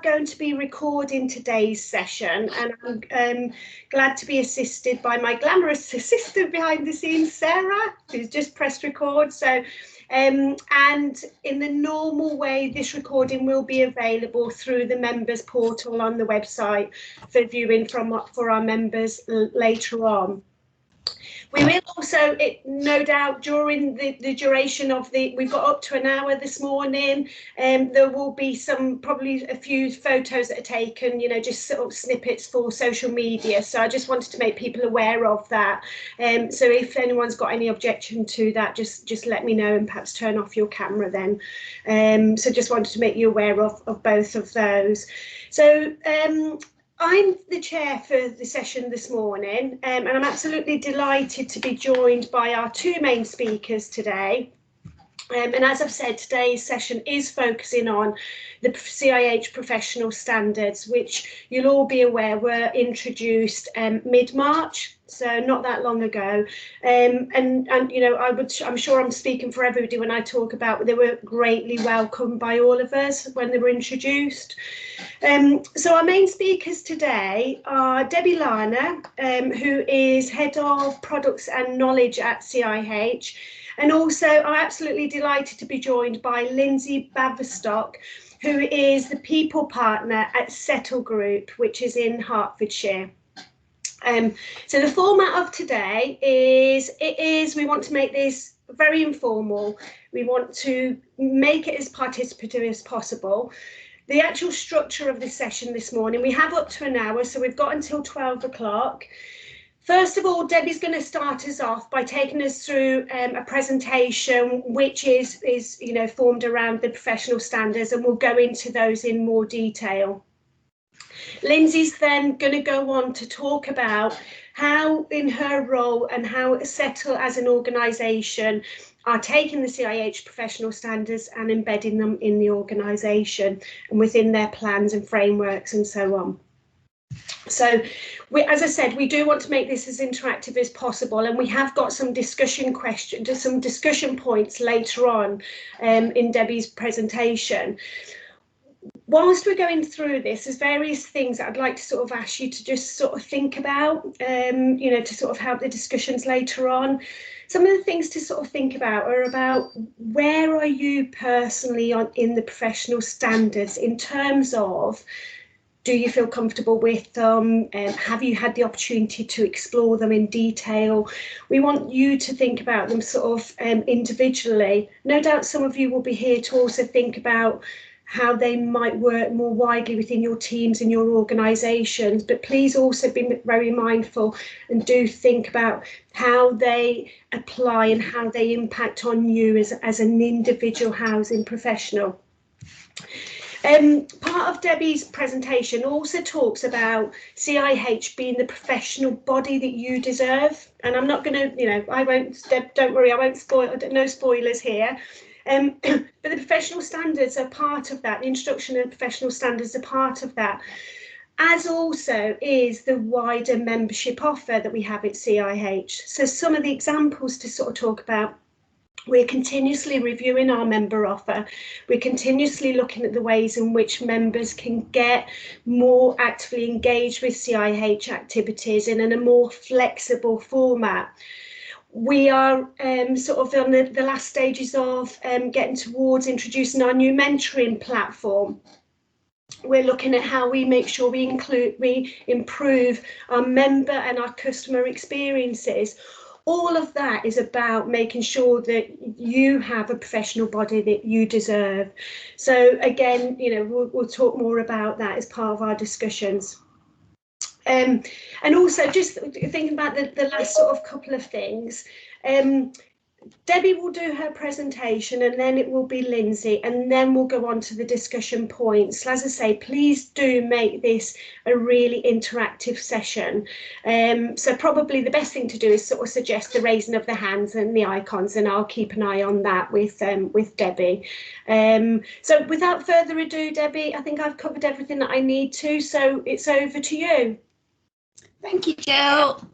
Going to be recording today's session, and I'm glad to be assisted by my glamorous assistant behind the scenes, Sarah, who's just pressed record. So and in the normal way, this recording will be available through the members portal on the website for viewing for our members later on. We will also, no doubt, during the duration of we've got up to an hour this morning, there will be probably a few photos that are taken, you know, just sort of snippets for social media. So I just wanted to make people aware of that. So if anyone's got any objection to that, just let me know and perhaps turn off your camera then. So just wanted to make you aware of both of those. So I'm the chair for the session this morning, and I'm absolutely delighted to be joined by our two main speakers today. And as I've said, today's session is focusing on the CIH Professional Standards, which you'll all be aware were introduced mid-March, so not that long ago. And you know, I'm sure I'm speaking for everybody when I talk about they were greatly welcomed by all of us when they were introduced. So our main speakers today are Debbie Lana, who is Head of Products and Knowledge at CIH. And also, I'm absolutely delighted to be joined by Lindsay Baverstock, who is the People Partner at Settle Group, which is in Hertfordshire. So the format of today is we want to make this very informal. We want to make it as participative as possible. The actual structure of this session this morning, we have up to an hour, so we've got until 12 o'clock. First of all, Debbie's going to start us off by taking us through a presentation which is you know, formed around the professional standards, and we'll go into those in more detail. Lindsay's then going to go on to talk about how in her role and how Settle as an organisation are taking the CIH professional standards and embedding them in the organisation and within their plans and frameworks and so on. So, as I said, we do want to make this as interactive as possible, and we have got some discussion points later on in Debbie's presentation. Whilst we're going through this, there's various things that I'd like to sort of ask you to just sort of think about, you know, to sort of help the discussions later on. Some of the things to sort of think about are about where are you personally in the professional standards in terms of, do you feel comfortable with them? Have you had the opportunity to explore them in detail? We want you to think about them sort of individually. No doubt some of you will be here to also think about how they might work more widely within your teams and your organisations, but please also be very mindful and do think about how they apply and how they impact on you as an individual housing professional. Part of Debbie's presentation also talks about CIH being the professional body that you deserve, and I'm not going to, you know, I won't, Deb, don't worry, I won't spoil, no spoilers here. But the professional standards are part of that. The instruction and professional standards are part of that, as also is the wider membership offer that we have at CIH. So some of the examples to sort of talk about: we're continuously reviewing our member offer. We're continuously looking at the ways in which members can get more actively engaged with CIH activities in a more flexible format. We are sort of on the last stages of getting towards introducing our new mentoring platform. We're looking at how we make sure we improve our member and our customer experiences. All of that is about making sure that you have a professional body that you deserve. So again, you know, we'll talk more about that as part of our discussions. And also just thinking about the last sort of couple of things. Debbie will do her presentation, and then it will be Lindsay, and then we'll go on to the discussion points. As I say, please do make this a really interactive session. So probably the best thing to do is sort of suggest the raising of the hands and the icons, and I'll keep an eye on that with Debbie. So without further ado, Debbie, I think I've covered everything that I need to, so it's over to you. Thank you, Jill.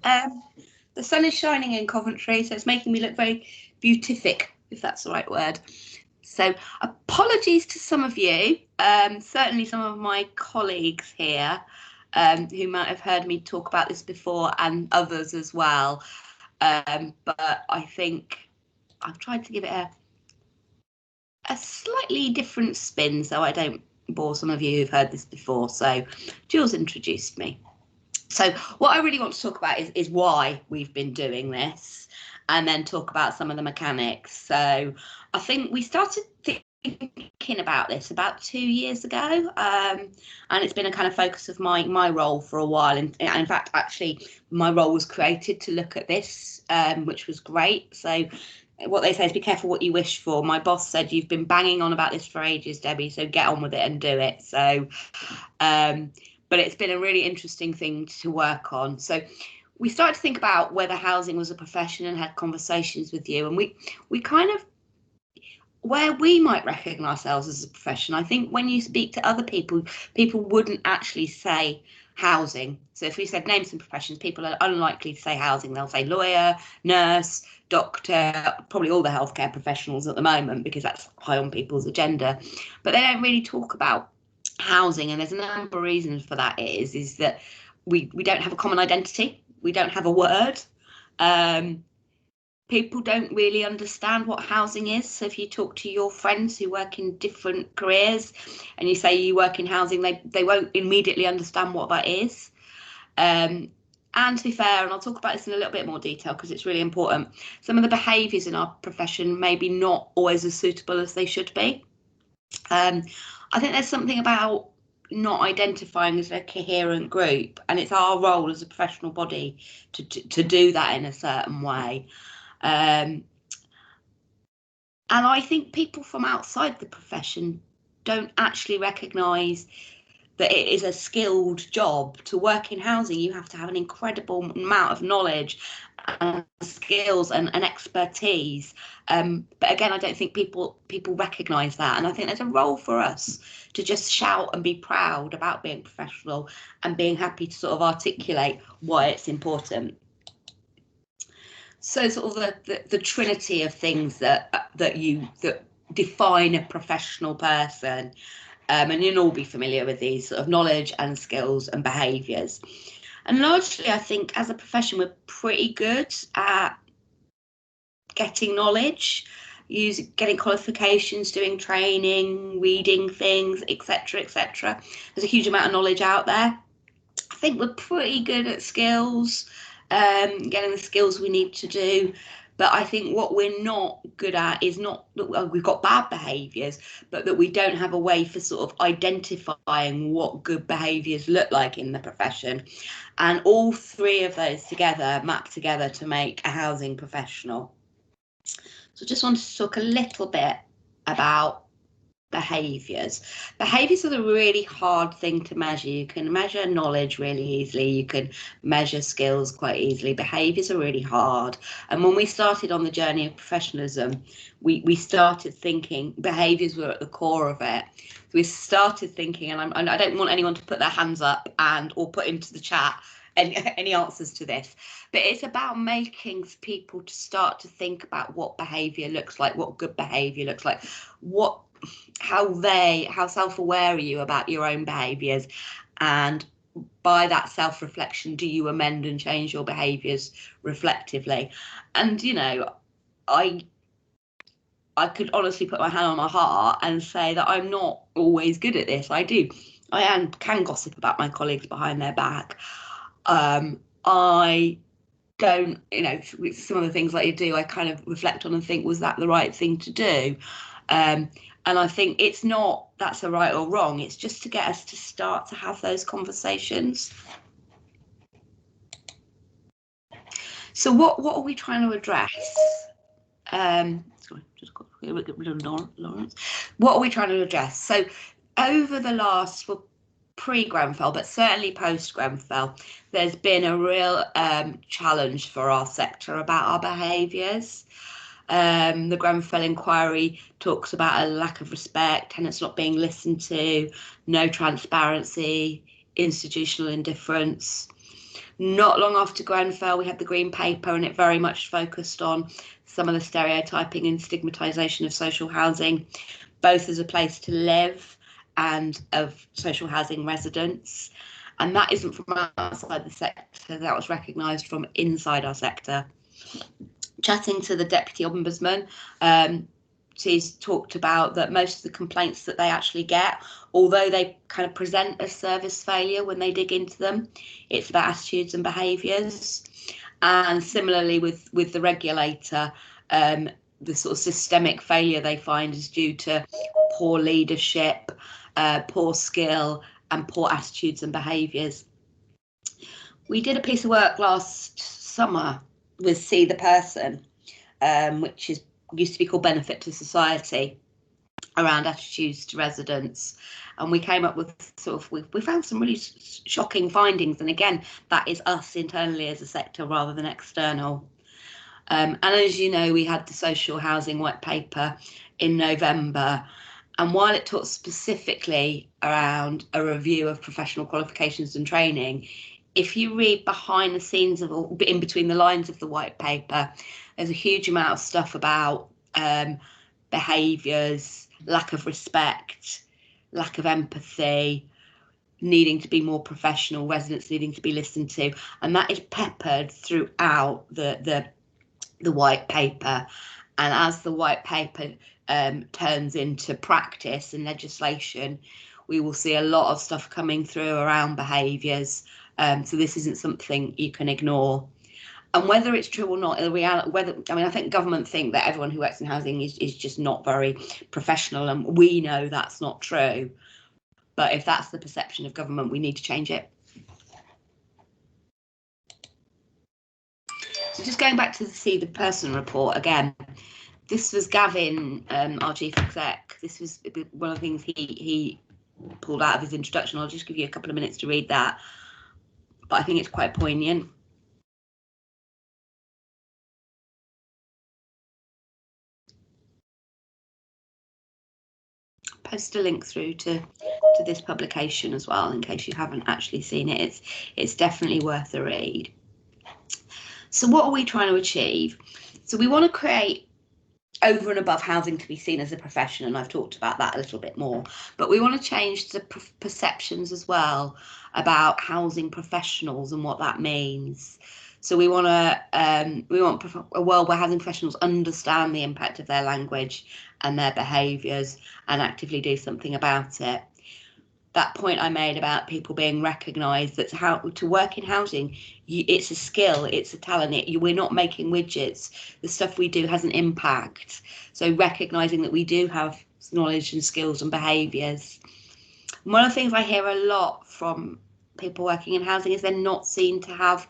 The sun is shining in Coventry, so it's making me look very beatific, if that's the right word. So apologies to some of you, certainly some of my colleagues here who might have heard me talk about this before, and others as well. But I think I've tried to give it a slightly different spin so I don't bore some of you who've heard this before. So Jules introduced me. So what I really want to talk about is why we've been doing this, and then talk about some of the mechanics. So I think we started thinking about this about 2 years ago, and it's been a kind of focus of my role for a while. And in fact, actually, my role was created to look at this, which was great. So what they say is be careful what you wish for. My boss said, you've been banging on about this for ages, Debbie, so get on with it and do it. So but it's been a really interesting thing to work on. So we started to think about whether housing was a profession and had conversations with you, and we kind of where we might recognise ourselves as a profession. I think when you speak to other people, people wouldn't actually say housing. So if we said name some professions, people are unlikely to say housing. They'll say lawyer, nurse, doctor, probably all the healthcare professionals at the moment, because that's high on people's agenda. But they don't really talk about housing, and there's a number of reasons for that. Is that we don't have a common identity. We don't have a word. People don't really understand what housing is. So if you talk to your friends who work in different careers and you say you work in housing, they won't immediately understand what that is. And to be fair, and I'll talk about this in a little bit more detail because it's really important, some of the behaviours in our profession may be not always as suitable as they should be. I think there's something about not identifying as a coherent group, and it's our role as a professional body to do that in a certain way. And I think people from outside the profession don't actually recognise that it is a skilled job. To work in housing, you have to have an incredible amount of knowledge and skills and expertise. But again, I don't think people recognise that. And I think there's a role for us to just shout and be proud about being professional and being happy to sort of articulate why it's important. So sort of the trinity of things that define a professional person, and you'll all be familiar with these sort of knowledge and skills and behaviours. And largely, I think as a profession, we're pretty good at getting knowledge, getting qualifications, doing training, reading things, etc., etc. There's a huge amount of knowledge out there. I think we're pretty good at skills. Getting the skills we need to do, but I think what we're not good at is not that we've got bad behaviours, but that we don't have a way for sort of identifying what good behaviours look like in the profession. And all three of those together map together to make a housing professional. So I just wanted to talk a little bit about behaviours. Behaviours are the really hard thing to measure. You can measure knowledge really easily, you can measure skills quite easily. Behaviours are really hard. And when we started on the journey of professionalism, we started thinking behaviours were at the core of it. So we started thinking, and I don't want anyone to put their hands up or put into the chat any answers to this, but it's about making people to start to think about what behaviour looks like, what good behaviour looks like, how self-aware are you about your own behaviours, and by that self-reflection, do you amend and change your behaviours reflectively? And you know, I could honestly put my hand on my heart and say that I'm not always good at this. I can gossip about my colleagues behind their back. I don't, with some of the things that you do, I kind of reflect on and think, was that the right thing to do? And I think it's not that's a right or wrong. It's just to get us to start to have those conversations. So what are we trying to address? Sorry, just got a bit of Lawrence. What are we trying to address? So over the last, pre-Grenfell, but certainly post-Grenfell, there's been a real challenge for our sector about our behaviours. The Grenfell inquiry talks about a lack of respect, tenants not being listened to, no transparency, institutional indifference. Not long after Grenfell, we had the Green Paper, and it very much focused on some of the stereotyping and stigmatisation of social housing, both as a place to live and of social housing residents. And that isn't from outside the sector, that was recognised from inside our sector. Chatting to the Deputy Ombudsman, she's talked about that most of the complaints that they actually get, although they kind of present as service failure when they dig into them, it's about attitudes and behaviours. And similarly with the regulator, the sort of systemic failure they find is due to poor leadership, poor skill, and poor attitudes and behaviours. We did a piece of work last summer with See the Person, which used to be called Benefit to Society, around attitudes to residents, and we came up with we found some really shocking findings, and again, that is us internally as a sector rather than external. And as you know, we had the social housing white paper in November, and while it talks specifically around a review of professional qualifications and training, if you read behind the scenes in between the lines of the white paper, there's a huge amount of stuff about behaviours, lack of respect, lack of empathy, needing to be more professional, residents needing to be listened to, and that is peppered throughout the white paper. And as the white paper turns into practice and legislation, we will see a lot of stuff coming through around behaviours. So this isn't something you can ignore. And whether it's true or not, the reality, I think government think that everyone who works in housing is just not very professional, and we know that's not true. But if that's the perception of government, we need to change it. So just going back to the See the Person report again, this was Gavin, our chief exec. This was one of the things he pulled out of his introduction. I'll just give you a couple of minutes to read that, but I think it's quite poignant. Post a link through to this publication as well, in case you haven't actually seen it. It's definitely worth a read. So what are we trying to achieve? So we want to create, over and above housing to be seen as a profession, and I've talked about that a little bit more, but we want to change the perceptions as well about housing professionals and what that means. So we want a world where housing professionals understand the impact of their language and their behaviours and actively do something about it. That point I made about people being recognised, that how to work in housing, it's a skill, it's a talent. We're not making widgets. The stuff we do has an impact. So recognising that we do have knowledge and skills and behaviours. One of the things I hear a lot from people working in housing is they're not seen to have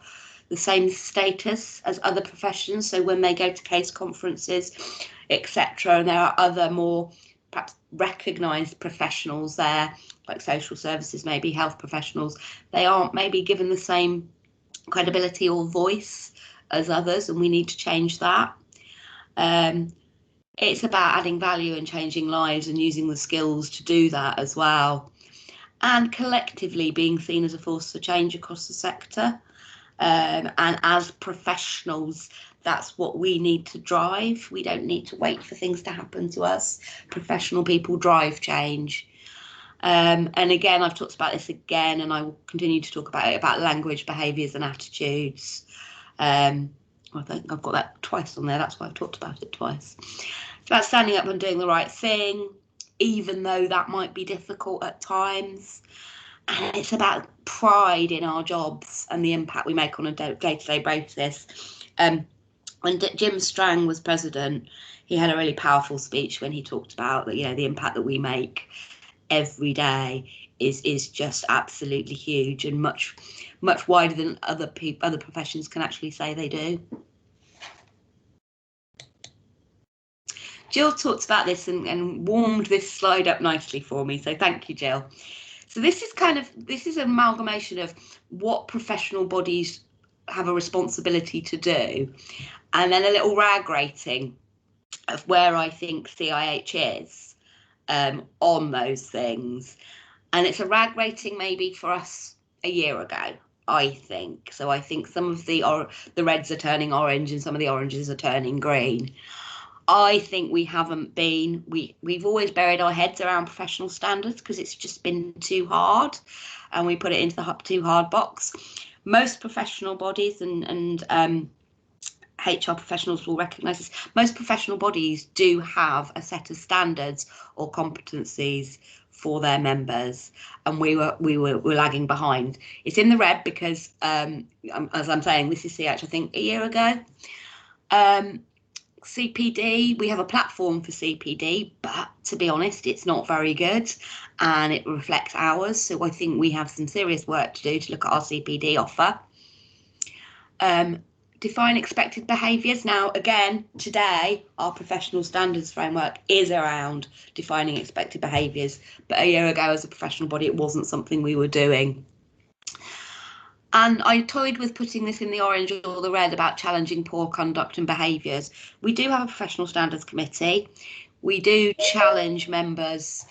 the same status as other professions. So when they go to case conferences, etc., and there are other more perhaps recognised professionals there, like social services, maybe health professionals, they aren't maybe given the same credibility or voice as others, and we need to change that. It's about adding value and changing lives and using the skills to do that as well, and collectively being seen as a force for change across the sector. And as professionals, that's what we need to drive. We don't need to wait for things to happen to us. Professional people drive change. And again, I've talked about this again, and I will continue to talk about it, about language, behaviours and attitudes. I think I've got that twice on there. That's why I've talked about it twice. It's about standing up and doing the right thing, even though that might be difficult at times. And it's about pride in our jobs and the impact we make on a day-to-day basis. When Jim Strang was president, he had a really powerful speech when he talked about that, the impact that we make every day is just absolutely huge, and much wider than other professions can actually say they do. Jill talked about this and warmed this slide up nicely for me, so thank you, Jill. So this is an amalgamation of what professional bodies have a responsibility to do, and then a little rag rating of where I think CIH is on those things. And it's a rag rating maybe for us a year ago, I think. So I think some of the reds are turning orange and some of the oranges are turning green. I think we haven't been, we've always buried our heads around professional standards because it's just been too hard, and we put it into the too hard box. Most professional bodies and HR professionals will recognise this. Most professional bodies do have a set of standards or competencies for their members, and we were lagging behind. It's in the red because, as I'm saying, this is CH, I think, a year ago. CPD, we have a platform for CPD, but to be honest, it's not very good and it reflects ours. So I think we have some serious work to do to look at our CPD offer. Define expected behaviours. Now, again, today, our professional standards framework is around defining expected behaviours, but a year ago as a professional body, it wasn't something we were doing. And I toyed with putting this in the orange or the red about challenging poor conduct and behaviours. We do have a professional standards committee. We do challenge members.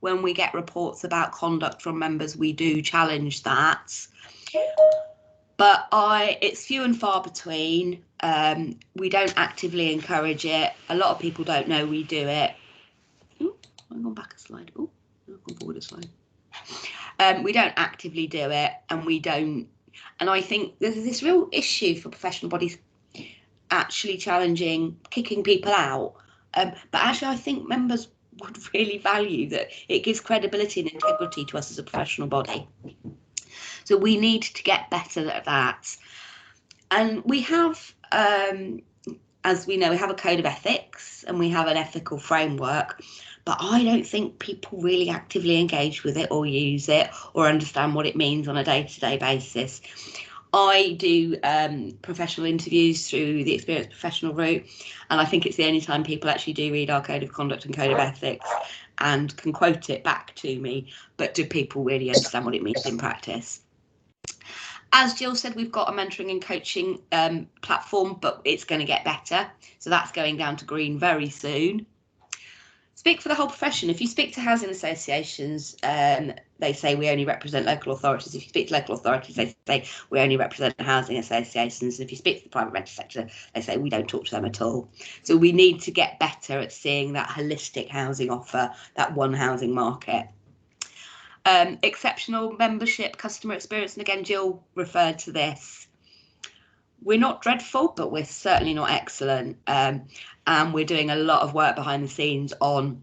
When we get reports about conduct from members, we do challenge that. But it's few and far between. We don't actively encourage it. A lot of people don't know we do it. Ooh, I've gone back a slide. Oh, I've gone forward a slide. We don't actively do it, and we don't. And I think there's this real issue for professional bodies actually challenging, kicking people out. But actually, I think members would really value that. It gives credibility and integrity to us as a professional body. So we need to get better at that. And we have, as we know, we have a code of ethics and we have an ethical framework. But I don't think people really actively engage with it or use it or understand what it means on a day-to-day basis. I do professional interviews through the Experienced Professional route, and I think it's the only time people actually do read our code of conduct and code of ethics and can quote it back to me. But do people really understand what it means in practice? As Jill said, we've got a mentoring and coaching platform, but it's going to get better. So that's going down to green very soon. Speak for the whole profession. If you speak to housing associations, they say we only represent local authorities. If you speak to local authorities, they say we only represent housing associations. If you speak to the private rental sector, they say we don't talk to them at all. So we need to get better at seeing that holistic housing offer, that one housing market. Exceptional membership, customer experience, and again, Jill referred to this. We're not dreadful, but we're certainly not excellent. And we're doing a lot of work behind the scenes on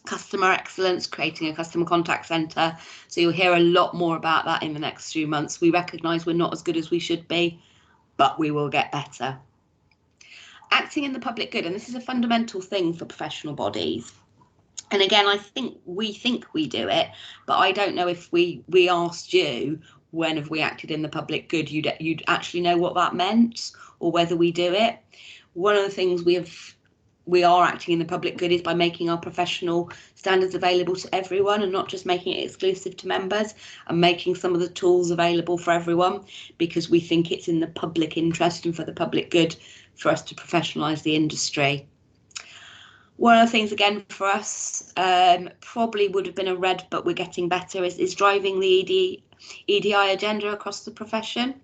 customer excellence, creating a customer contact centre. So you'll hear a lot more about that in the next few months. We recognise we're not as good as we should be, but we will get better. Acting in the public good, and this is a fundamental thing for professional bodies. And again, I think we do it, but I don't know if we asked you, when have we acted in the public good, you'd actually know what that meant or whether we do it. One of the things we are acting in the public good is by making our professional standards available to everyone and not just making it exclusive to members, and making some of the tools available for everyone, because we think it's in the public interest and for the public good for us to professionalise the industry. One of the things, again, for us, probably would have been a red, but we're getting better, is driving the EDI agenda across the profession.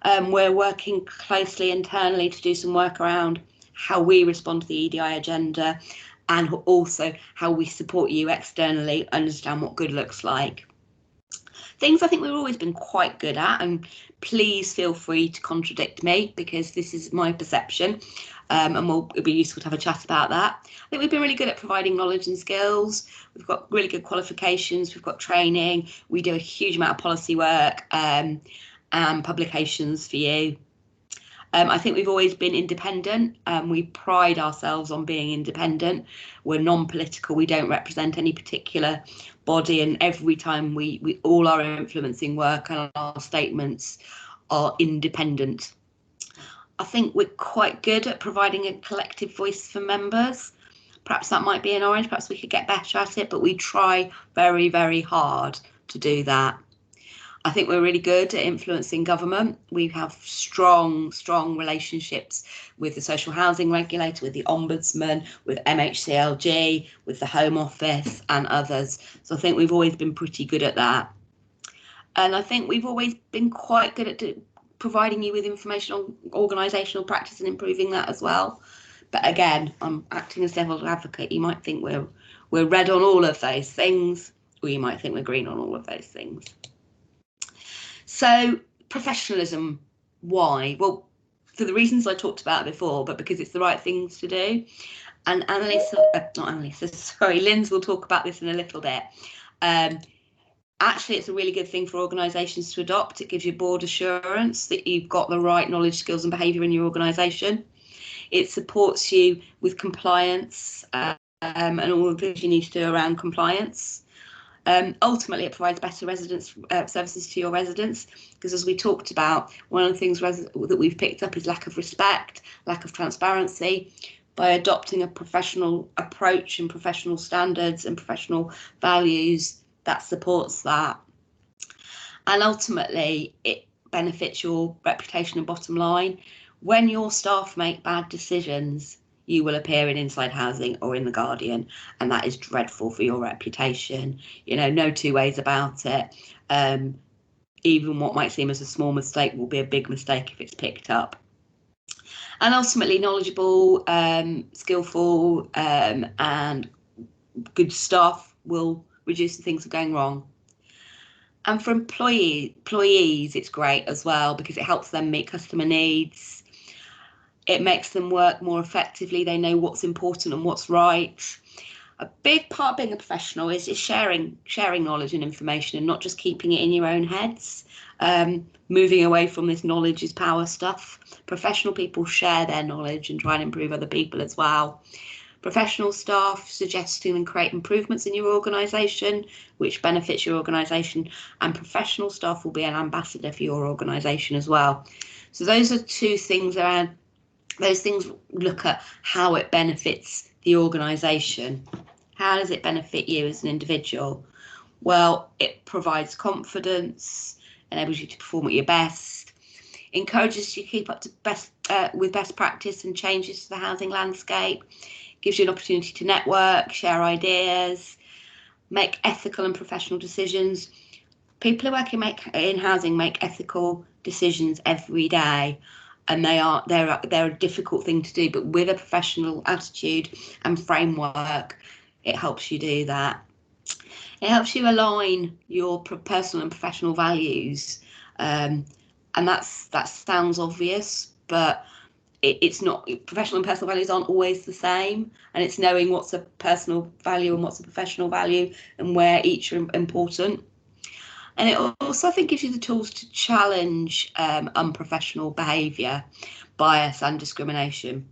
We're working closely internally to do some work around how we respond to the EDI agenda, and also how we support you externally, understand what good looks like. Things I think we've always been quite good at, and please feel free to contradict me because this is my perception, and it'll be useful to have a chat about that. I think we've been really good at providing knowledge and skills. We've got really good qualifications, we've got training, we do a huge amount of policy work and publications for you. I think we've always been independent. We pride ourselves on being independent. We're non-political. We don't represent any particular body, and every time we all our influencing work and our statements are independent. I think we're quite good at providing a collective voice for members. Perhaps that might be an orange. Perhaps we could get better at it, but we try very, very hard to do that. I think we're really good at influencing government. We have strong relationships with the social housing regulator, with the ombudsman, with MHCLG, with the Home Office and others. So I think we've always been pretty good at that. And I think we've always been quite good at providing you with information on organisational practice and improving that as well. But again, I'm acting as devil's advocate. You might think we're red on all of those things, or you might think we're green on all of those things. So professionalism, why? Well, for the reasons I talked about before, but because it's the right things to do. And Linz will talk about this in a little bit. Actually, it's a really good thing for organisations to adopt. It gives you board assurance that you've got the right knowledge, skills and behaviour in your organisation. It supports you with compliance and all the things you need to do around compliance. Ultimately, it provides better residence services to your residents, because as we talked about, one of the things that we've picked up is lack of respect, lack of transparency. By adopting a professional approach and professional standards and professional values, that supports that. And ultimately, it benefits your reputation and bottom line. When your staff make bad decisions, you will appear in Inside Housing or in The Guardian, and that is dreadful for your reputation. You know, no two ways about it. Even what might seem as a small mistake will be a big mistake if it's picked up. And ultimately, knowledgeable, skillful, and good staff will reduce the things that are going wrong. And for employees, it's great as well, because it helps them meet customer needs. It makes them work more effectively. They know what's important and what's right. A big part of being a professional is sharing knowledge and information, and not just keeping it in your own heads. Moving away from this knowledge is power stuff. Professional people share their knowledge and try and improve other people as well. Professional staff suggesting and create improvements in your organisation, which benefits your organisation, and professional staff will be an ambassador for your organisation as well. So those are two things around. Those things look at how it benefits the organisation. How does it benefit you as an individual? Well, it provides confidence, enables you to perform at your best, encourages you to keep up to with best practice and changes to the housing landscape, gives you an opportunity to network, share ideas, make ethical and professional decisions. People who work in housing make ethical decisions every day, and they're a difficult thing to do, but with a professional attitude and framework, it helps you do that. It helps you align your personal and professional values, and that sounds obvious, but it's not. Professional and personal values aren't always the same, and it's knowing what's a personal value and what's a professional value and where each are important. And it also, I think, gives you the tools to challenge unprofessional behaviour, bias and discrimination.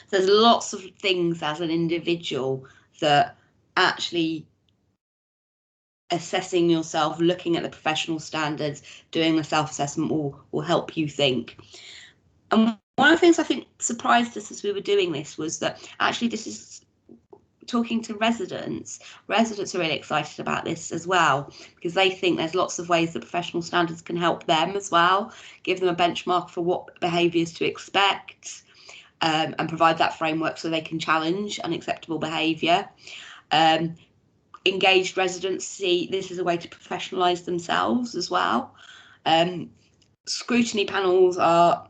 So there's lots of things as an individual that actually assessing yourself, looking at the professional standards, doing the self-assessment will help you think. And one of the things I think surprised us as we were doing this was that actually this is talking to residents. Residents are really excited about this as well, because they think there's lots of ways that professional standards can help them as well, give them a benchmark for what behaviours to expect, and provide that framework so they can challenge unacceptable behaviour. Engaged residents see this as a way to professionalise themselves as well. Scrutiny panels that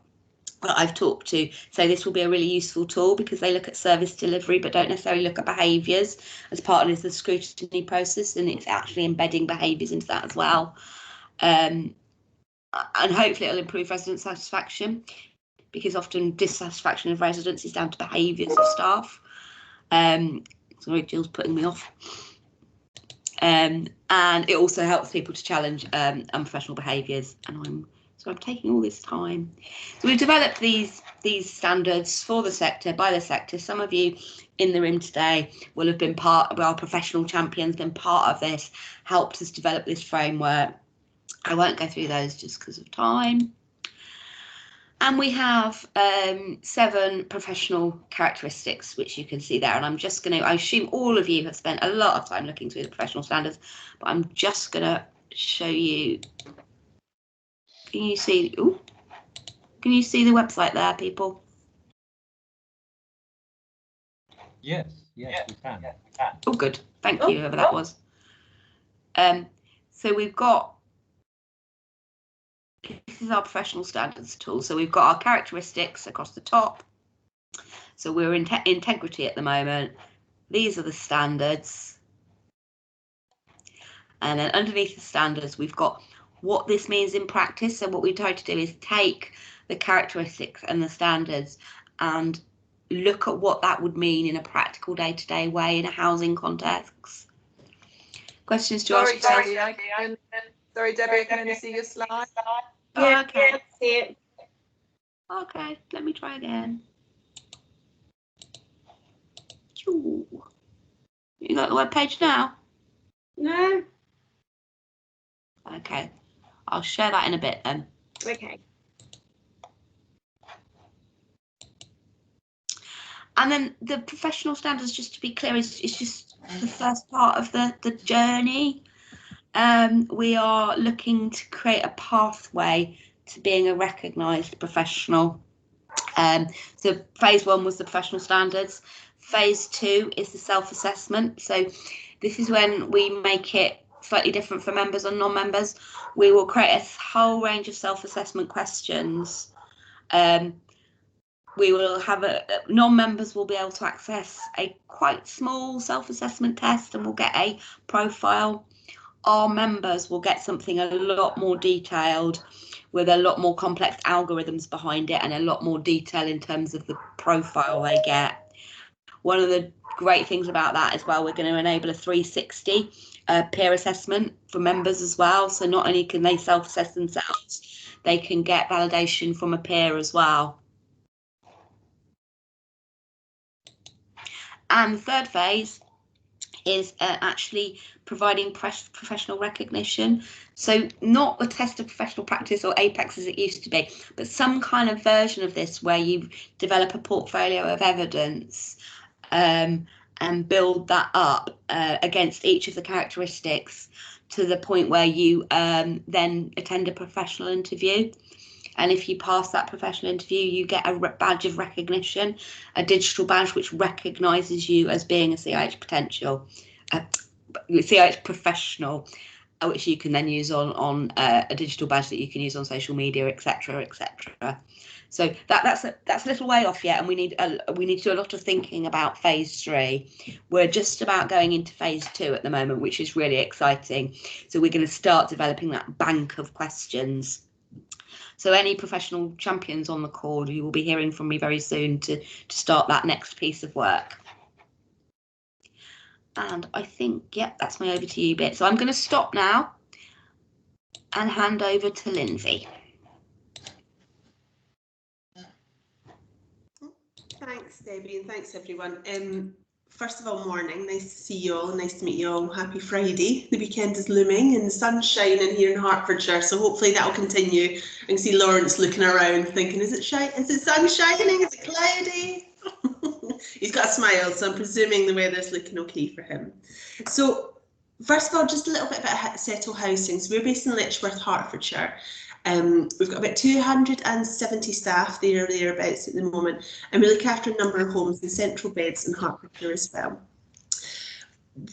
I've talked to say this will be a really useful tool, because they look at service delivery but don't necessarily look at behaviours as part of the scrutiny process, and it's actually embedding behaviours into that as well. And hopefully it'll improve resident satisfaction, because often dissatisfaction of residents is down to behaviours of staff. Sorry, Jill's putting me off. And it also helps people to challenge unprofessional behaviours. And I'm taking all this time. So we've developed these standards for the sector, by the sector. Some of you in the room today will have been part of our professional champions, been part of this, helped us develop this framework. I won't go through those just because of time. And we have 7 professional characteristics, which you can see there. And I'm just going to, I assume all of you have spent a lot of time looking through the professional standards, but I'm just going to show you. Can you see? Ooh, can you see the website there, people? Yes, we can. Oh, good. Thank you, whoever that was. So we've got this is our professional standards tool. So we've got our characteristics across the top. So we're in integrity at the moment. These are the standards. And then underneath the standards, we've got what this means in practice. So what we try to do is take the characteristics and the standards and look at what that would mean in a practical day-to-day way in a housing context. Questions to ask yourself? Sorry, Debbie, I can only see your slide. Yeah, okay. I see it. Okay, let me try again. You got the web page now? No? Okay, I'll share that in a bit then. Okay. And then the professional standards, just to be clear, is just the first part of the journey. We are looking to create a pathway to being a recognised professional. So phase 1 was the professional standards. Phase 2 is the self-assessment. So this is when we make it slightly different for members and non-members. We will create a whole range of self-assessment questions. We will have non-members will be able to access a quite small self-assessment test and we'll get a profile. Our members will get something a lot more detailed with a lot more complex algorithms behind it and a lot more detail in terms of the profile they get. One of the great things about that as well, we're going to enable a 360 peer assessment for members as well. So not only can they self-assess themselves, they can get validation from a peer as well. And the third phase is actually providing professional recognition. So not a test of professional practice or APEX as it used to be, but some kind of version of this where you develop a portfolio of evidence and build that up against each of the characteristics to the point where you then attend a professional interview. And if you pass that professional interview, you get a badge of recognition, a digital badge which recognises you as being a CIH CIH professional, which you can then use on a digital badge that you can use on social media, etc., etc. So that's a little way off yet, and we need to do a lot of thinking about phase 3. We're just about going into phase 2 at the moment, which is really exciting. So we're going to start developing that bank of questions. So any professional champions on the call, you will be hearing from me very soon to start that next piece of work. And I think, yep, that's my over to you bit. So I'm going to stop now and hand over to Lindsay. Thanks, Debbie, and thanks, everyone. First of all, morning. Nice to see you all. Nice to meet you all. Happy Friday. The weekend is looming and the sun's shining here in Hertfordshire, so hopefully that will continue. I can see Lawrence looking around thinking, is it sun shining? Is it cloudy? He's got a smile, so I'm presuming the weather's looking okay for him. So first of all, just a little bit about Settle Housing. So we're based in Letchworth, Hertfordshire. We've got about 270 staff there or thereabouts at the moment, and we look after a number of homes in central beds in Hertfordshire as well.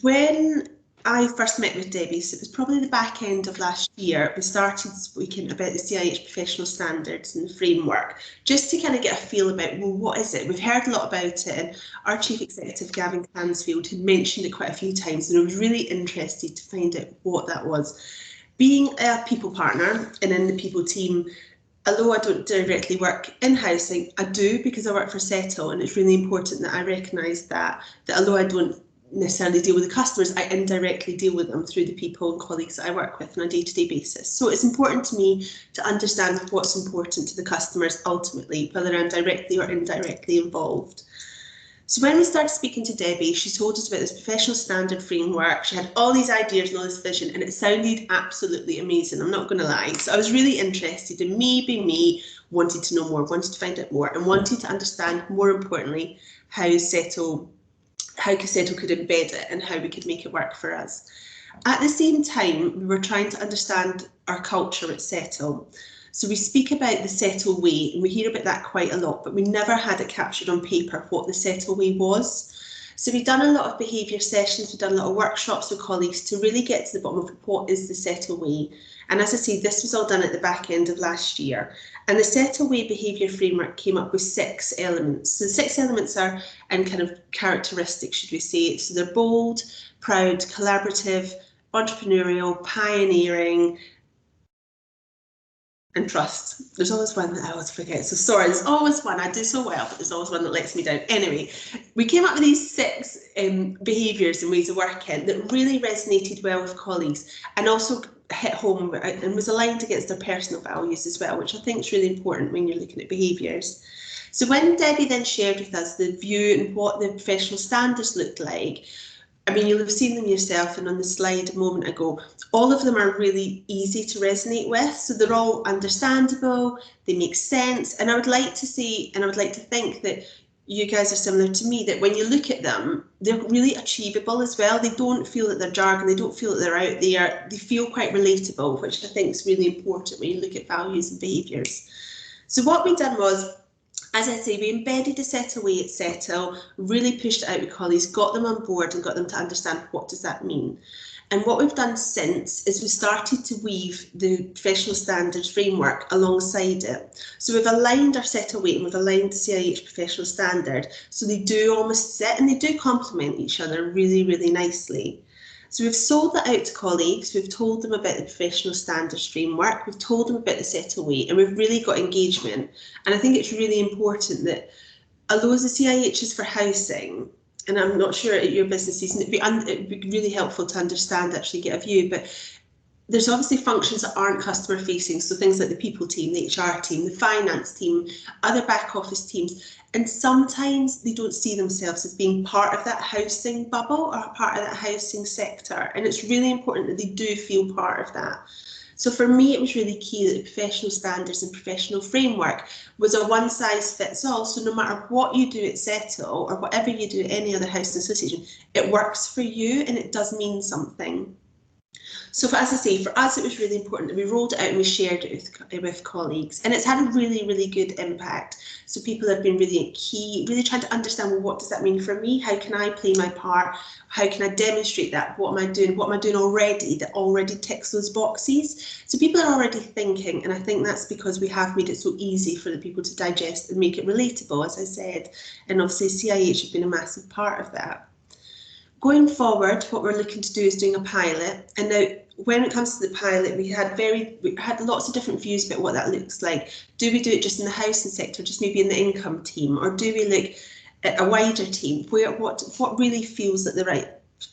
When I first met with Debbie, so it was probably the back end of last year, we started speaking about the CIH Professional Standards and the framework, just to kind of get a feel about, well, what is it? We've heard a lot about it, and our Chief Executive, Gavin Cansfield, had mentioned it quite a few times, and I was really interested to find out what that was. Being a people partner and in the people team, although I don't directly work in housing, I do because I work for Settle, and it's really important that I recognise that although I don't necessarily deal with the customers, I indirectly deal with them through the people and colleagues that I work with on a day-to-day basis. So it's important to me to understand what's important to the customers ultimately, whether I'm directly or indirectly involved. So when we started speaking to Debbie, she told us about this professional standard framework. She had all these ideas and all this vision, and it sounded absolutely amazing, I'm not going to lie. So I was really interested in me being me, wanted to know more, wanted to find out more, and wanted to understand, more importantly, how Settle could embed it and how we could make it work for us. At the same time, we were trying to understand our culture at Settle. So we speak about the Settle Way, and we hear about that quite a lot, but we never had it captured on paper what the Settle Way was. So we've done a lot of behaviour sessions, we've done a lot of workshops with colleagues to really get to the bottom of what is the Settle Way. And as I say, this was all done at the back end of last year. And the Settle Way behaviour framework came up with 6 elements. So the 6 elements are, and kind of characteristics, should we say. So they're bold, proud, collaborative, entrepreneurial, pioneering, and trust. There's always one that I always forget. So sorry, there's always one. I do so well, but there's always one that lets me down. Anyway, we came up with these 6 behaviours and ways of working that really resonated well with colleagues and also hit home and was aligned against their personal values as well, which I think is really important when you're looking at behaviours. So when Debbie then shared with us the view and what the professional standards looked like, I mean, you'll have seen them yourself, and on the slide a moment ago, all of them are really easy to resonate with. So they're all understandable, they make sense. And I would like to see, and I would like to think that you guys are similar to me, that when you look at them, they're really achievable as well. They don't feel that they're jargon, they don't feel that they're out there. They feel quite relatable, which I think is really important when you look at values and behaviours. So what we done was, as I say, we embedded the Settle Way at Settle, really pushed it out with colleagues, got them on board and got them to understand what does that mean. And what we've done since is we started to weave the professional standards framework alongside it. So we've aligned our Settle Way and we've aligned the CIH professional standard. So they do almost sit and they do complement each other really, really nicely. So we've sold that out to colleagues, we've told them about the professional standards framework, we've told them about the Settle Way, and we've really got engagement. And I think it's really important that, although the CIH is for housing, and I'm not sure at your businesses, and it'd be really helpful to understand, actually get a view, but there's obviously functions that aren't customer facing, so things like the people team, the HR team, the finance team, other back office teams, and sometimes they don't see themselves as being part of that housing bubble or part of that housing sector, and it's really important that they do feel part of that. So for me, it was really key that the professional standards and professional framework was a one size fits all. So no matter what you do at Settle or whatever you do at any other housing association, it works for you and it does mean something. So as I say, for us, it was really important that we rolled it out and we shared it with colleagues, and it's had a really, really good impact. So people have been really key, really trying to understand, well, what does that mean for me? How can I play my part? How can I demonstrate that? What am I doing? What am I doing already that already ticks those boxes? So people are already thinking, and I think that's because we have made it so easy for the people to digest and make it relatable, as I said. And obviously CIH have been a massive part of that. Going forward, what we're looking to do is doing a pilot. And now, when it comes to the pilot, we had lots of different views about what that looks like. Do we do it just in the housing sector, just maybe in the income team, or do we look at a wider team? What really feels like the right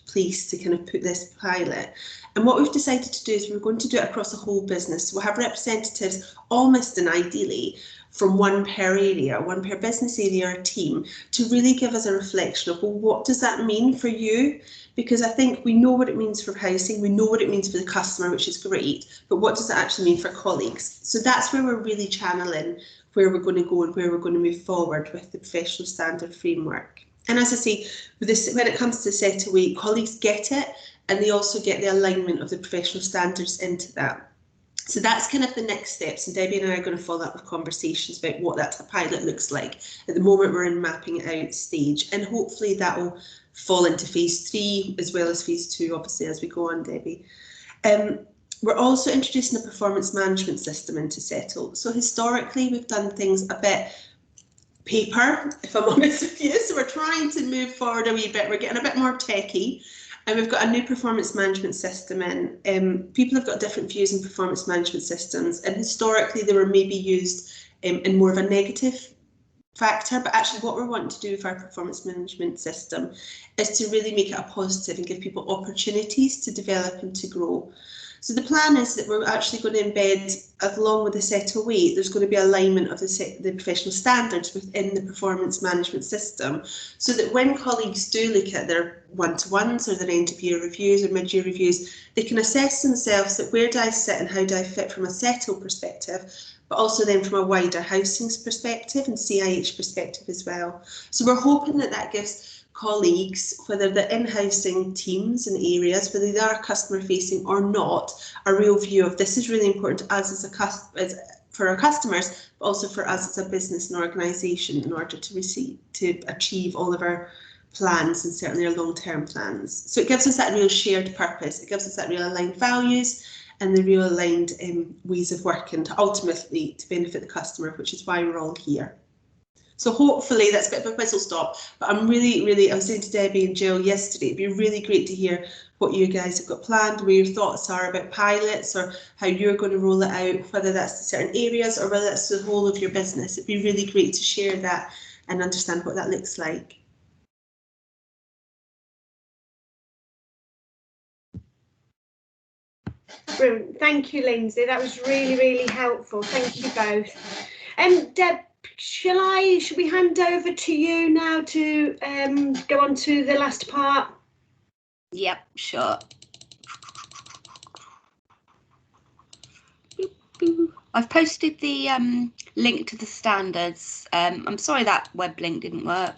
place to kind of put this pilot? And what we've decided to do is we're going to do it across the whole business. So we'll have representatives, almost and ideally, from one per area, one per business area or team, to really give us a reflection of, well, what does that mean for you? Because I think we know what it means for housing, we know what it means for the customer, which is great, but what does that actually mean for colleagues? So that's where we're really channeling where we're going to go and where we're going to move forward with the professional standard framework. And as I say, with this, when it comes to Settle Way, colleagues get it, and they also get the alignment of the professional standards into that. So that's kind of the next steps, and Debbie and I are going to follow up with conversations about what that pilot looks like. At the moment, we're in mapping it out stage, and hopefully that will fall into phase 3 as well as phase 2, obviously, as we go on, Debbie. We're also introducing a performance management system into Settle. So historically, we've done things a bit paper, if I'm honest with you. So we're trying to move forward a wee bit. We're getting a bit more techie. And we've got a new performance management system in. People have got different views on performance management systems, and historically they were maybe used in more of a negative factor, but actually what we're wanting to do with our performance management system is to really make it a positive and give people opportunities to develop and to grow. So the plan is that we're actually going to embed, along with the Settle Way, there's going to be alignment of the professional standards within the performance management system, so that when colleagues do look at their one-to-ones or their end-of-year reviews or mid-year reviews, they can assess themselves that where do I sit and how do I fit from a Settle perspective, but also then from a wider housing perspective and CIH perspective as well. So we're hoping that that gives colleagues, whether they're in housing teams and areas, whether they are customer facing or not, a real view of this is really important to us as for our customers, but also for us as a business and organisation in order to achieve all of our plans, and certainly our long-term plans. So it gives us that real shared purpose. It gives us that real aligned values and the real aligned ways of working to ultimately to benefit the customer, which is why we're all here. So hopefully that's a bit of a whistle stop, but I'm really, I was saying to Debbie and Jill yesterday, it'd be really great to hear what you guys have got planned, where your thoughts are about pilots or how you're going to roll it out, whether that's to certain areas or whether that's the whole of your business. It'd be really great to share that and understand what that looks like. Brilliant. Thank you, Lindsay. That was really helpful. Thank you both. Deb, should we hand over to you now to go on to the last part? Yep, sure. I've posted the link to the standards. I'm sorry that web link didn't work.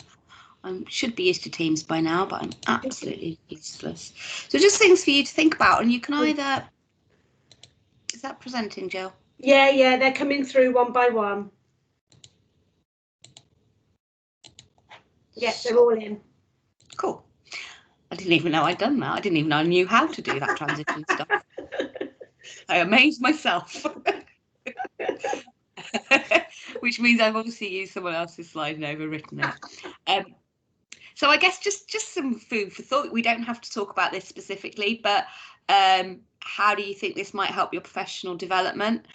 I should be used to Teams by now, but I'm absolutely useless. So just things for you to think about, and you can either... Is that presenting, Jill? Yeah, they're coming through one by one. Yes, they're all in. Cool. I didn't even know I'd done that. I didn't even know I knew how to do that transition stuff. I amazed myself. Which means I've obviously used someone else's slide and overwritten it. So I guess just some food for thought. We don't have to talk about this specifically, but how do you think this might help your professional development?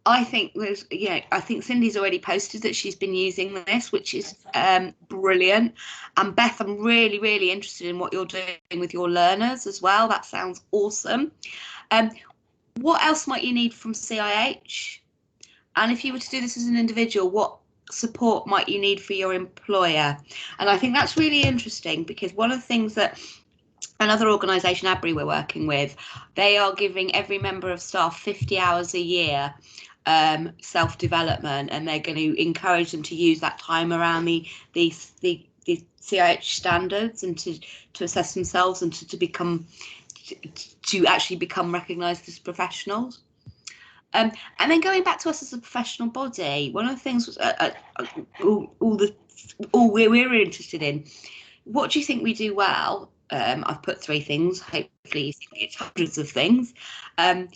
I think I think Cindy's already posted that she's been using this, which is brilliant. And Beth, I'm really interested in what you're doing with your learners as well. That sounds awesome. What else might you need from CIH? And if you were to do this as an individual, what support might you need for your employer? And I think that's really interesting, because one of the things that another organisation, Abri, we're working with, they are giving every member of staff 50 hours a year self-development, and they're going to encourage them to use that time around the CIH standards and to assess themselves and to actually become recognised as professionals. And then going back to us as a professional body, one of the things was all we're interested in. What do you think we do well? I've put 3 things. Hopefully, you think it's hundreds of things. And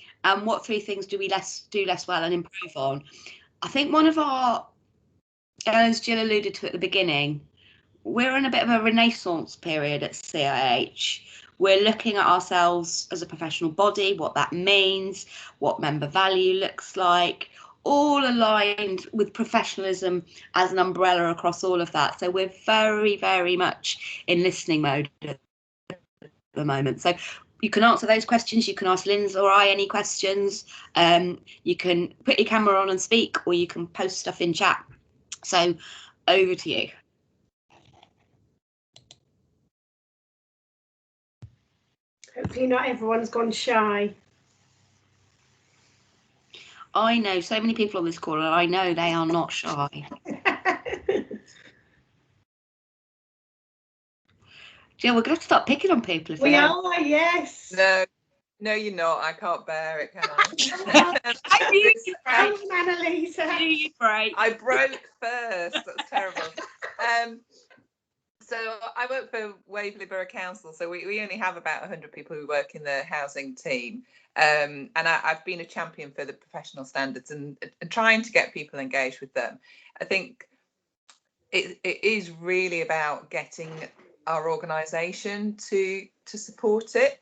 what 3 things do we do less well and improve on? I think one of our, as Jill alluded to at the beginning, we're in a bit of a renaissance period at CIH. We're looking at ourselves as a professional body, what that means, what member value looks like, all aligned with professionalism as an umbrella across all of that. So we're very much in listening mode at the moment. So you can answer those questions. You can ask Linz or I any questions. You can put your camera on and speak, or you can post stuff in chat. So over to you. Hopefully not everyone's gone shy. I know so many people on this call, and I know they are not shy. Jill, we're going to have to start picking on people. If We are, yes. No, you're not. I can't bear it, can I? I knew you Come broke. on, Annalisa. I knew you broke. I broke first. That's terrible. So I work for Waverley Borough Council, so we only have about 100 people who work in the housing team. And I've been a champion for the professional standards and trying to get people engaged with them. I think it is really about getting our organisation to support it.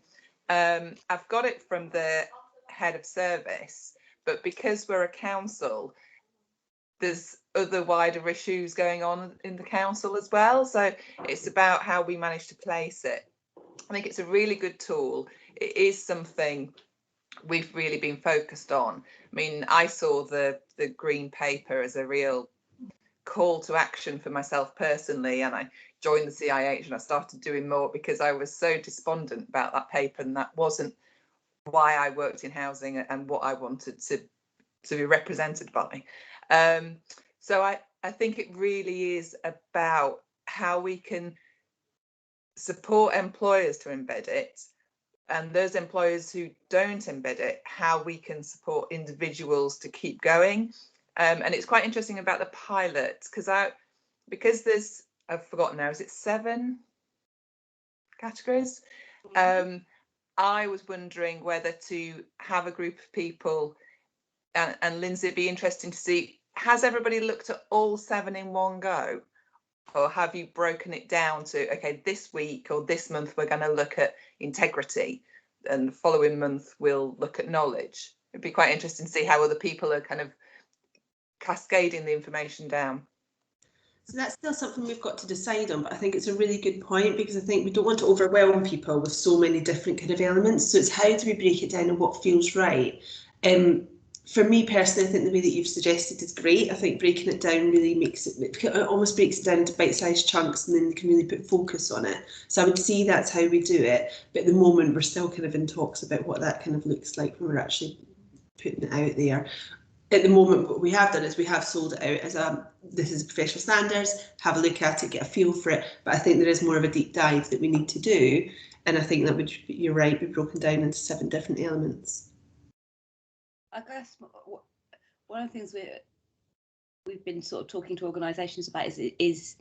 I've got it from the head of service, but because we're a council, there's other wider issues going on in the council as well. So it's about how we manage to place it. I think it's a really good tool. It is something we've really been focused on. I mean, I saw the green paper as a real call to action for myself personally, and I joined the CIH and I started doing more because I was so despondent about that paper, and that wasn't why I worked in housing and what I wanted to be represented by. So I think it really is about how we can support employers to embed it, and those employers who don't embed it, how we can support individuals to keep going. And it's quite interesting about the pilot, because there's, I've forgotten now, is it 7 categories. I was wondering whether to have a group of people, and Lindsay, it'd be interesting to see, has everybody looked at all 7 in one go? Or have you broken it down to, okay, this week or this month we're going to look at integrity, and the following month we'll look at knowledge? It'd be quite interesting to see how other people are kind of cascading the information down. So that's still something we've got to decide on, but I think it's a really good point, because I think we don't want to overwhelm people with so many different kind of elements. So it's how do we break it down and what feels right? For me personally, I think the way that you've suggested is great. I think breaking it down really makes it almost breaks it down into bite-sized chunks, and then you can really put focus on it. So I would see that's how we do it. But at the moment, we're still kind of in talks about what that kind of looks like when we're actually putting it out there. At the moment, what we have done is we have sold it out as this is professional standards, have a look at it, get a feel for it. But I think there is more of a deep dive that we need to do. And I think that would, you're right, be broken down into 7 different elements. I guess one of the things we've been sort of talking to organisations about is,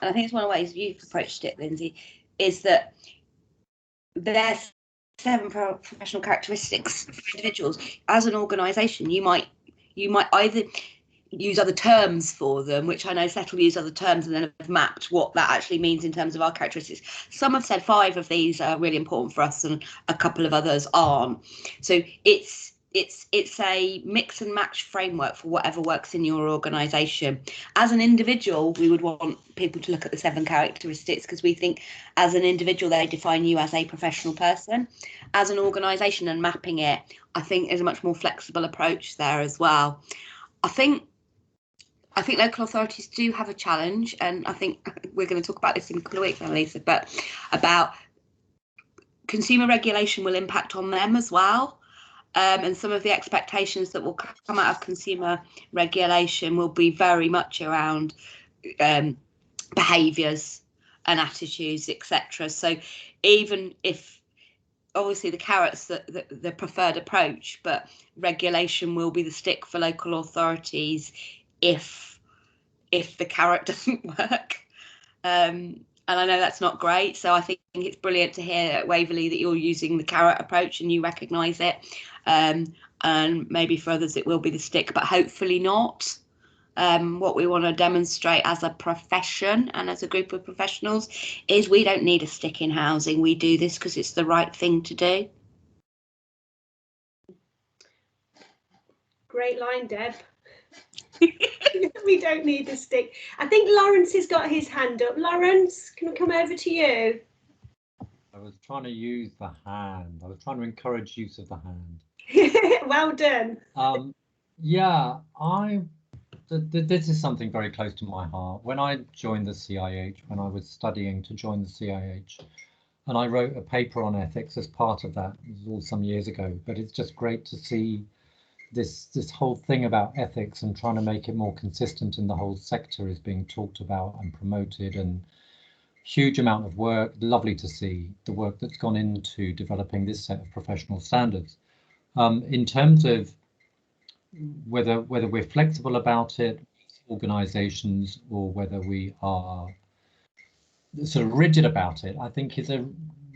and I think it's one of the ways you've approached it, Lindsay, is that there's 7 professional characteristics for individuals. As an organisation, you might either use other terms for them, which I know Settle use other terms and then have mapped what that actually means in terms of our characteristics. Some have said 5 of these are really important for us and a couple of others aren't. So it's a mix and match framework for whatever works in your organisation. As an individual, we would want people to look at the 7 characteristics because we think as an individual, they define you as a professional person. As an organisation and mapping it, I think is a much more flexible approach there as well. I think local authorities do have a challenge, and I think we're going to talk about this in a couple of weeks, Annalisa, but about consumer regulation will impact on them as well. And some of the expectations that will come out of consumer regulation will be very much around behaviours and attitudes, etc. So even if obviously the carrot's the preferred approach, but regulation will be the stick for local authorities if the carrot doesn't work. And I know that's not great, so I think it's brilliant to hear at Waverley that you're using the carrot approach and you recognise it. And maybe for others it will be the stick, but hopefully not. What we want to demonstrate as a profession and as a group of professionals is we don't need a stick in housing. We do this because it's the right thing to do. Great line, Deb. We don't need a stick. I think Lawrence has got his hand up. Lawrence, can I come over to you? I was trying to use the hand. I was trying to encourage use of the hand. Well done. Yeah, this is something very close to my heart. When I joined the CIH, when I was studying to join the CIH, and I wrote a paper on ethics as part of that. It was all some years ago, but it's just great to see this whole thing about ethics and trying to make it more consistent in the whole sector is being talked about and promoted, and huge amount of work. Lovely to see the work that's gone into developing this set of professional standards. In terms of whether we're flexible about it, organisations, or whether we are sort of rigid about it, I think is a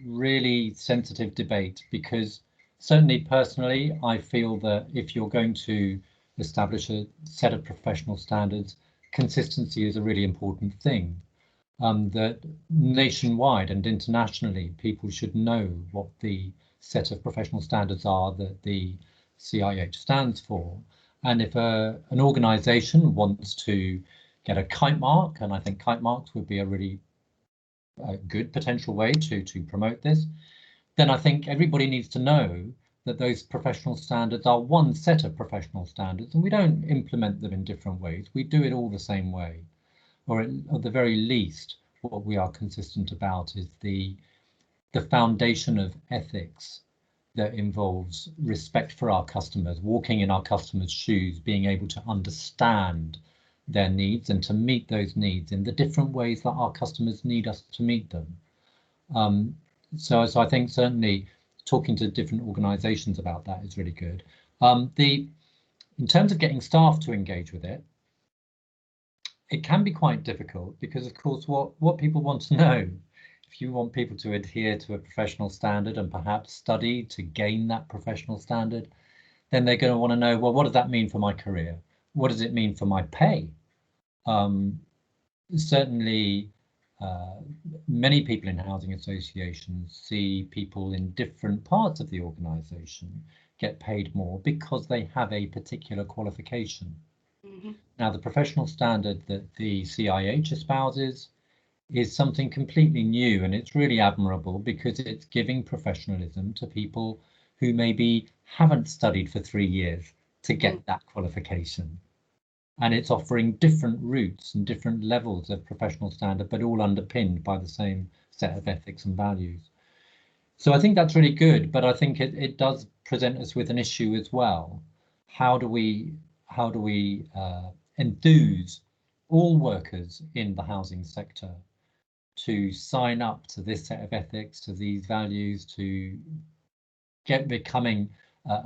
really sensitive debate, because certainly personally, I feel that if you're going to establish a set of professional standards, consistency is a really important thing. That nationwide and internationally, people should know what the set of professional standards are that the CIH stands for. And if an organisation wants to get a kite mark, and I think kite marks would be a really good potential way to promote this, then I think everybody needs to know that those professional standards are one set of professional standards, and we don't implement them in different ways. We do it all the same way, or at the very least, what we are consistent about is the foundation of ethics that involves respect for our customers, walking in our customers' shoes, being able to understand their needs and to meet those needs in the different ways that our customers need us to meet them. So I think certainly talking to different organisations about that is really good. In terms of getting staff to engage with it, it can be quite difficult because, of course, what people want to know if you want people to adhere to a professional standard and perhaps study to gain that professional standard, then they're going to want to know, well, what does that mean for my career? What does it mean for my pay? Certainly, many people in housing associations see people in different parts of the organisation get paid more because they have a particular qualification. Mm-hmm. Now, the professional standard that the CIH espouses is something completely new, and it's really admirable because it's giving professionalism to people who maybe haven't studied for 3 years to get that qualification. And it's offering different routes and different levels of professional standard, but all underpinned by the same set of ethics and values. So I think that's really good, but I think it does present us with an issue as well. How do we enthuse all workers in the housing sector to sign up to this set of ethics, to these values, to becoming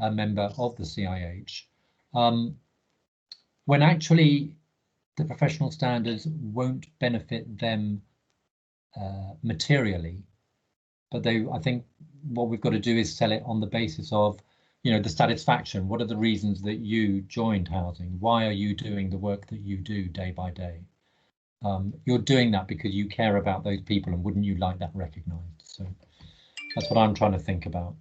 a member of the CIH, when actually the professional standards won't benefit them materially, but I think what we've got to do is sell it on the basis of, the satisfaction. What are the reasons that you joined housing? Why are you doing the work that you do day by day? You're doing that because you care about those people, and wouldn't you like that recognised? So that's what I'm trying to think about.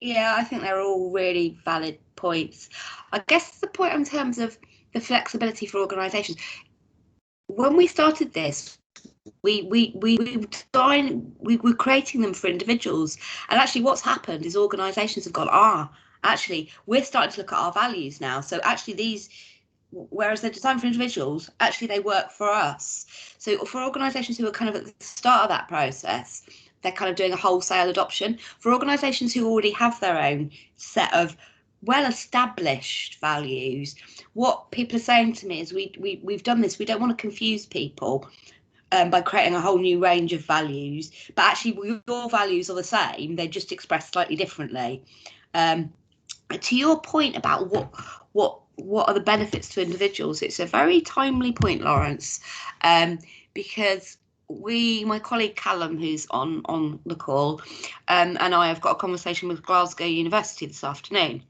Yeah, I think they're all really valid points. I guess the point in terms of the flexibility for organisations. When we started this, we were creating them for individuals, and actually what's happened is organisations have gone, actually we're starting to look at our values now. So actually these, whereas they're designed for individuals, actually they work for us. So for organisations who are kind of at the start of that process, they're kind of doing a wholesale adoption. For organisations who already have their own set of well-established values, what people are saying to me is we've done this, we don't want to confuse people by creating a whole new range of values, but actually your values are the same, they're just expressed slightly differently. To your point about what are the benefits to individuals, it's a very timely point, Lawrence, because my colleague Callum, who's on the call, and I have got a conversation with Glasgow University this afternoon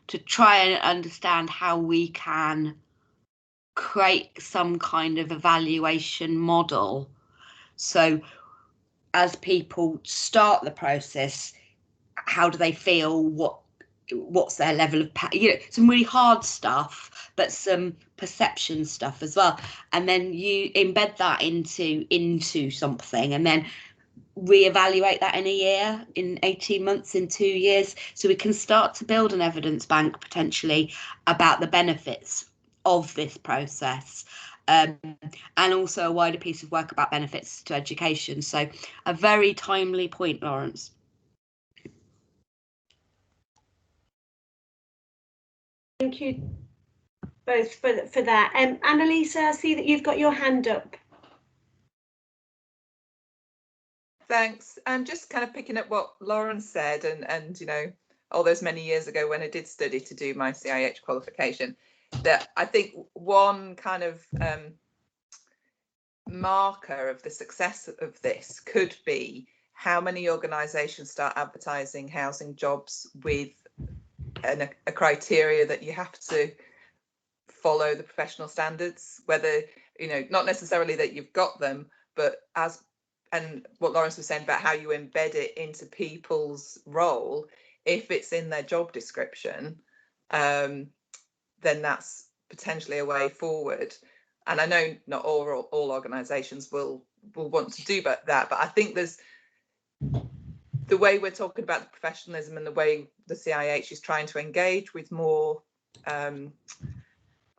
to try and understand how we can create some kind of evaluation model. So as people start the process, how do they feel? What's their level of, some really hard stuff, but some perception stuff as well. And then you embed that into something, and then reevaluate that in a year, in 18 months, in 2 years, so we can start to build an evidence bank potentially about the benefits of this process, and also a wider piece of work about benefits to education. So a very timely point, Lawrence. Thank you both for that. Annalisa, I see that you've got your hand up. Thanks. And just kind of picking up what Lauren said, and all those many years ago when I did study to do my CIH qualification, that I think one kind of marker of the success of this could be how many organisations start advertising housing jobs with a criteria that you have to follow the professional standards, whether, not necessarily that you've got them, but and what Lawrence was saying about how you embed it into people's role, if it's in their job description, then that's potentially a way forward. And I know not all organisations will want to do that, but I think there's the way we're talking about the professionalism and the way the CIH is trying to engage with more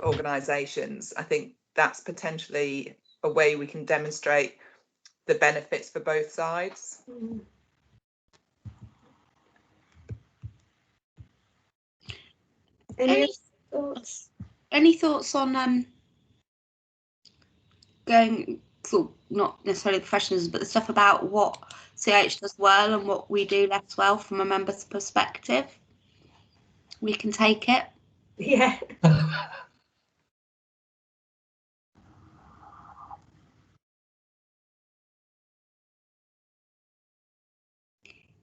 organisations. I think that's potentially a way we can demonstrate the benefits for both sides. Any thoughts on going for not necessarily professionalism, but the stuff about what CIH does well and what we do less well from a member's perspective? We can take it. Yeah.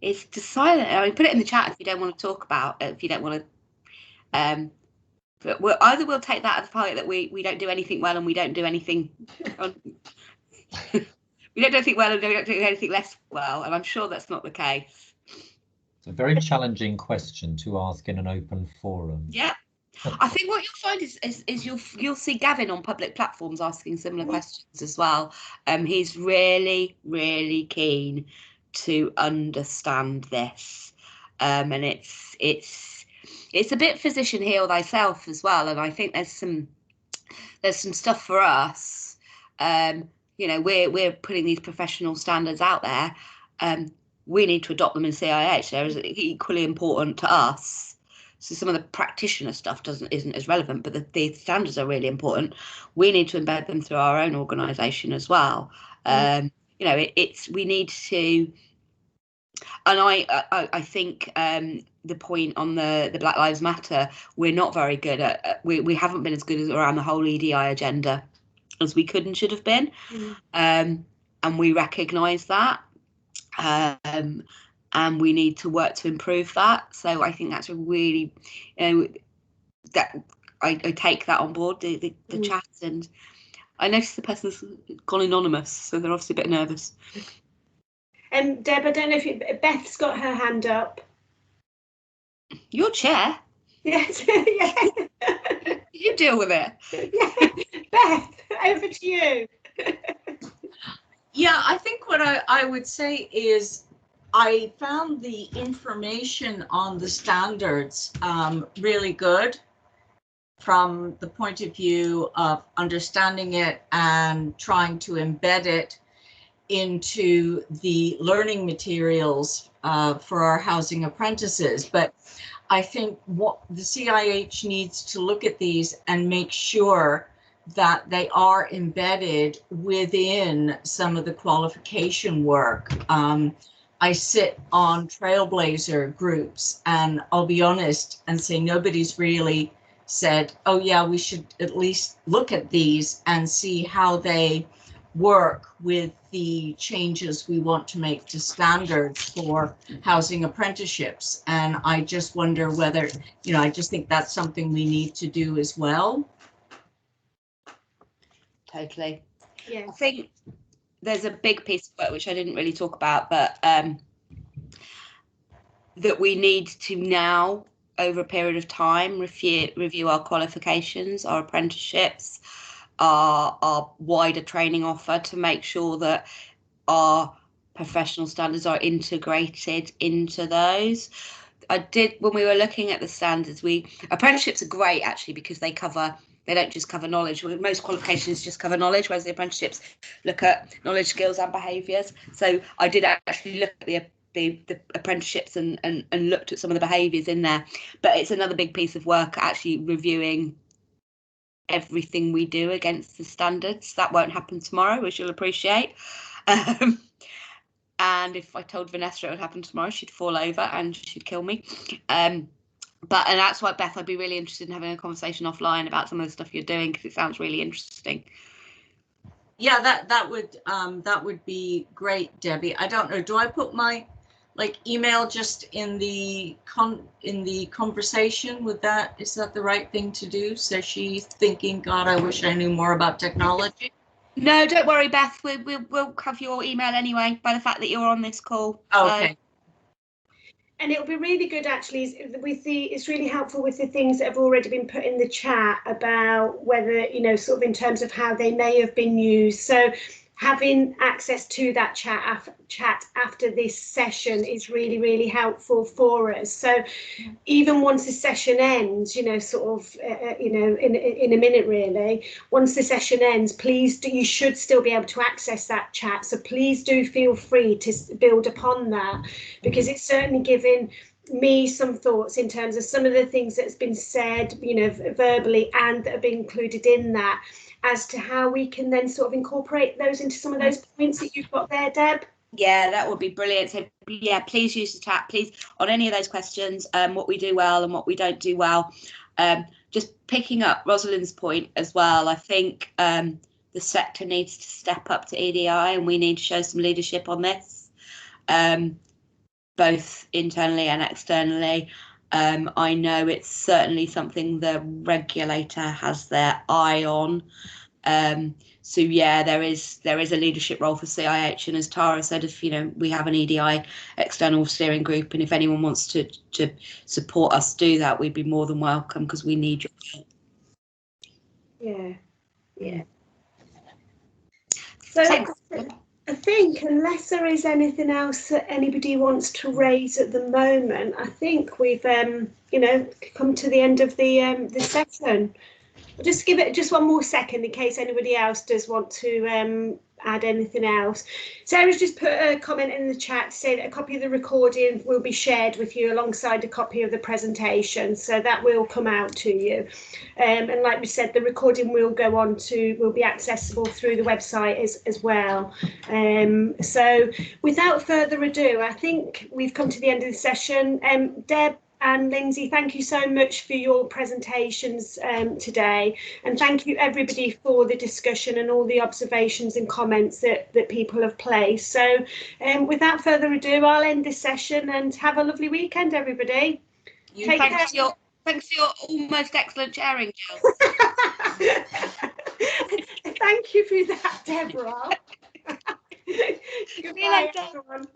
is to silent. I mean, put it in the chat if you don't want to talk about it, if you don't want to. But we'll take that as a part that we don't do anything well and we don't do anything. We don't do anything well and we don't do anything less well, and I'm sure that's not the case. It's a very challenging question to ask in an open forum. Yeah. I think what you'll find is you'll see Gavin on public platforms asking similar questions as well. He's really, really keen to understand this, and it's a bit physician heal thyself as well. And I think there's some stuff for us. You know, we're putting these professional standards out there. We need to adopt them in CIH. They're equally important to us. So some of the practitioner stuff isn't as relevant, but the standards are really important. We need to embed them through our own organisation as well. You know, we need to, and I think the point on the Black Lives Matter, we're not very good at. We haven't been as good as around the whole EDI agenda as we could and should have been, and we recognise that. And we need to work to improve that. So I think that's a really, that I take that on board, the chat. And I noticed the person's gone anonymous, so they're obviously a bit nervous. Deb, I don't know if Beth's got her hand up. Your chair? Yes, yeah. You deal with it. Yeah. Beth, over to you. Yeah, I think what I would say is I found the information on the standards really good from the point of view of understanding it and trying to embed it into the learning materials for our housing apprentices. But I think what the CIH needs to look at these and make sure that they are embedded within some of the qualification work. I sit on trailblazer groups, and I'll be honest and say nobody's really said, oh yeah, we should at least look at these and see how they work with the changes we want to make to standards for housing apprenticeships. And I just wonder whether, you know, I just think that's something we need to do as well. Totally. Yeah. I think there's a big piece of work which I didn't really talk about, but that we need to now, over a period of time, review our qualifications, our apprenticeships, our wider training offer, to make sure that our professional standards are integrated into those. When we were looking at the standards, apprenticeships are great actually because they don't just cover knowledge. Most qualifications just cover knowledge, whereas the apprenticeships look at knowledge, skills and behaviours. So I did actually look at the apprenticeships and looked at some of the behaviours in there. But it's another big piece of work actually reviewing everything we do against the standards. That won't happen tomorrow, as you'll appreciate. And if I told Vanessa it would happen tomorrow, she'd fall over and she'd kill me. And that's why, Beth, I'd be really interested in having a conversation offline about some of the stuff you're doing, because it sounds really interesting. Yeah, that would be great, Debbie. I don't know. Do I put my email just in the conversation? Is that the right thing to do? So she's thinking, God, I wish I knew more about technology. No, don't worry, Beth. We'll have your email anyway by the fact that you're on this call. Okay. And it'll be really good actually it's really helpful with the things that have already been put in the chat about whether, you know, sort of in terms of how they may have been used. So having access to that chat after this session is really, really helpful for us. So even once the session ends, you know, sort of, you know, in a minute really, once the session ends, you should still be able to access that chat. So please do feel free to build upon that, because it's certainly given me some thoughts in terms of some of the things that's been said, you know, verbally and that have been included in that, as to how we can then sort of incorporate those into some of those points that you've got there, Deb. Yeah, that would be brilliant. So yeah, please use the chat, please, on any of those questions, what we do well and what we don't do well. Just picking up Rosalind's point as well, I think the sector needs to step up to EDI and we need to show some leadership on this. But both internally and externally. I know it's certainly something the regulator has their eye on. So yeah, there is a leadership role for CIH, and as Tara said, if we have an EDI external steering group, and if anyone wants to support us do that, we'd be more than welcome, because we need your help. Yeah. So I think, unless there is anything else that anybody wants to raise at the moment, I think we've come to the end of the session. I'll just give it just one more second in case anybody else does want to add anything else. Sarah's just put a comment in the chat to say that a copy of the recording will be shared with you alongside a copy of the presentation, so that will come out to you. And like we said, the recording will be accessible through the website as well. So without further ado, I think we've come to the end of the session. Deb and Lindsay, thank you so much for your presentations today, and thank you everybody for the discussion and all the observations and comments that people have placed. So without further ado, I'll end this session, and have a lovely weekend, everybody. Thanks for your almost excellent chairing, Jill. Thank you for that, Deborah. Goodbye, everyone.